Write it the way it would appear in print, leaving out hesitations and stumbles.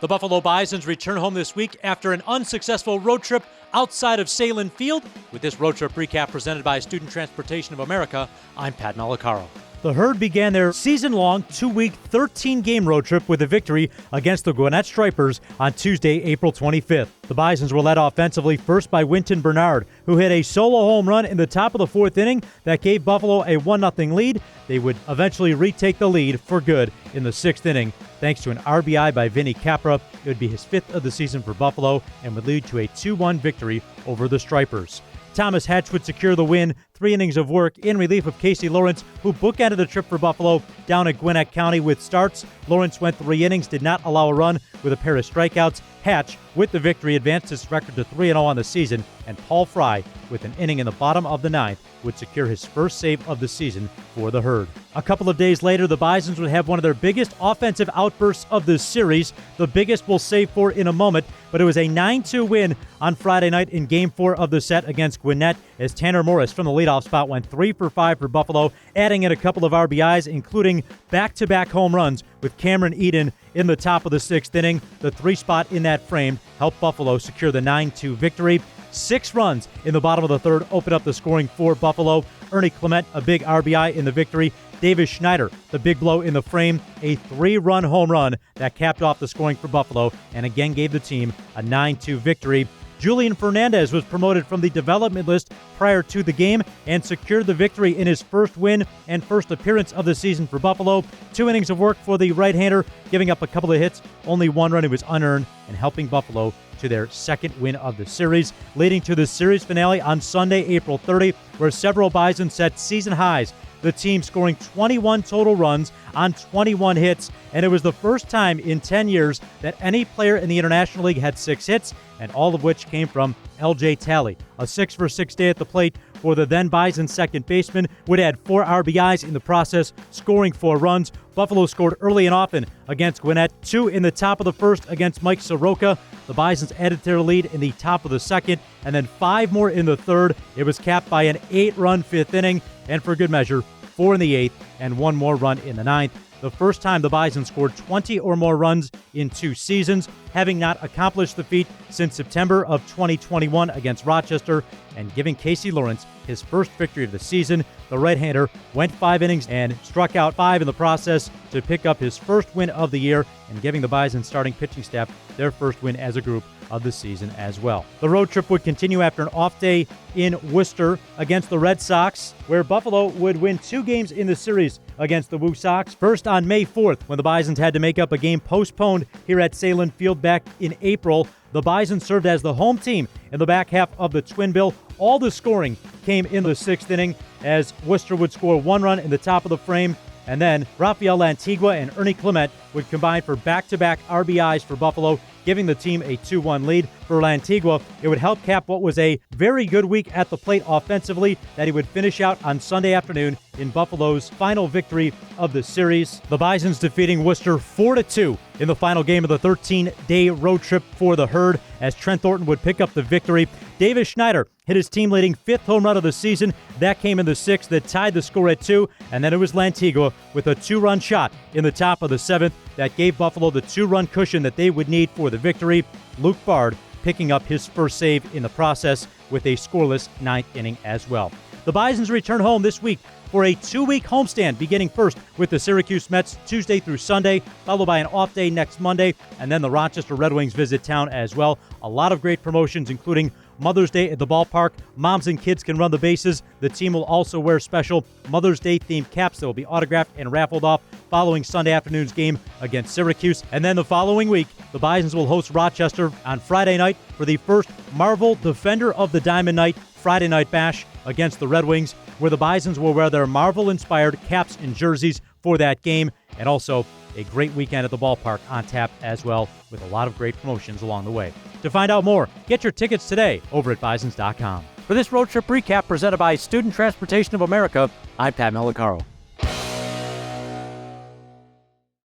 The Buffalo Bisons return home this week after an unsuccessful road trip outside of Salem Field. With this road trip recap presented by Student Transportation of America, I'm Pat Malacaro. The Herd began their season-long, 2-week, 13-game road trip with a victory against the Gwinnett Stripers on Tuesday, April 25th. The Bisons were led offensively first by Winton Bernard, who hit a solo home run in the top of the fourth inning that gave Buffalo a 1-0 lead. They would eventually retake the lead for good in the sixth inning. Thanks to an RBI by Vinny Capra, it would be his fifth of the season for Buffalo and would lead to a 2-1 victory over the Stripers. Thomas Hatch would secure the win, 3 innings of work in relief of Casey Lawrence, who bookended the trip for Buffalo down at Gwinnett County with starts. Lawrence went 3 innings, did not allow a run with a pair of strikeouts. Hatch, with the victory, advanced his record to 3-0 on the season, and Paul Fry, with an inning in the bottom of the ninth, would secure his first save of the season for the Herd. A couple of days later, the Bisons would have one of their biggest offensive outbursts of the series, the biggest we'll save for in a moment, but it was a 9-2 win on Friday night in Game 4 of the set against Gwinnett, as Tanner Morris from the leadoff spot went 3 for 5 for Buffalo, adding in a couple of RBIs, including back-to-back home runs with Cameron Eden in the top of the sixth inning. The 3 spot in that frame helped Buffalo secure the 9-2 victory. 6 runs in the bottom of the third opened up the scoring for Buffalo. Ernie Clement, a big RBI in the victory. Davis Schneider, the big blow in the frame, a 3-run home run that capped off the scoring for Buffalo and again gave the team a 9-2 victory. Julian Fernandez was promoted from the development list prior to the game and secured the victory in his first win and first appearance of the season for Buffalo. 2 innings of work for the right-hander, giving up a couple of hits, only 1 run. It was unearned, and helping Buffalo to their second win of the series, leading to the series finale on Sunday, April 30, where several Bisons set season highs. The team scoring 21 total runs on 21 hits, and it was the first time in 10 years that any player in the International League had 6 hits, and all of which came from L.J. Talley. A 6-for-6 day at the plate for the then Bison second baseman, would add 4 RBIs in the process, scoring 4 runs. Buffalo scored early and often against Gwinnett, 2 in the top of the first against Mike Soroka. The Bisons added to their lead in the top of the second, and then 5 more in the third. It was capped by an 8-run fifth inning, and for good measure, 4 in the 8th, and 1 more run in the 9th. The first time the Bison scored 20 or more runs in 2 seasons, having not accomplished the feat since September of 2021 against Rochester, and giving Casey Lawrence his first victory of the season. The right-hander went 5 innings and struck out 5 in the process to pick up his first win of the year, and giving the Bison starting pitching staff their first win as a group of the season as well. The road trip would continue after an off day in Worcester against the Red Sox, where Buffalo would win 2 games in the series against the Woo Sox. First on May 4th, when the Bisons had to make up a game postponed here at Salem Field back in April. The Bisons served as the home team in the back half of the Twin Bill. All the scoring came in the 6th inning, as Worcester would score 1 run in the top of the frame, and then Rafael Lantigua and Ernie Clement would combine for back-to-back RBIs for Buffalo, giving the team a 2-1 lead. For Lantigua, it would help cap what was a very good week at the plate offensively that he would finish out on Sunday afternoon in Buffalo's final victory of the series. The Bisons defeating Worcester 4-2 in the final game of the 13-day road trip for the Herd, as Trent Thornton would pick up the victory. Davis Schneider hit his team-leading 5th home run of the season. That came in the 6th that tied the score at 2, and then it was Lantigua with a 2-run shot in the top of the 7th that gave Buffalo the 2-run cushion that they would need for the victory. Luke Bard picking up his first save in the process with a scoreless 9th inning as well. The Bisons return home this week for a 2-week homestand, beginning first with the Syracuse Mets Tuesday through Sunday, followed by an off day next Monday, and then the Rochester Red Wings visit town as well. A lot of great promotions, including Mother's Day at the ballpark. Moms and kids can run the bases. The team will also wear special Mother's Day themed caps that will be autographed and raffled off following Sunday afternoon's game against Syracuse. And then the following week, the Bisons will host Rochester on Friday night for the first Marvel Defender of the Diamond Night Friday night bash against the Red Wings, where the Bisons will wear their Marvel-inspired caps and jerseys for that game, and also a great weekend at the ballpark on tap as well, with a lot of great promotions along the way. To find out more, get your tickets today over at Bisons.com. For this road trip recap presented by Student Transportation of America, I'm Pat Malacaro.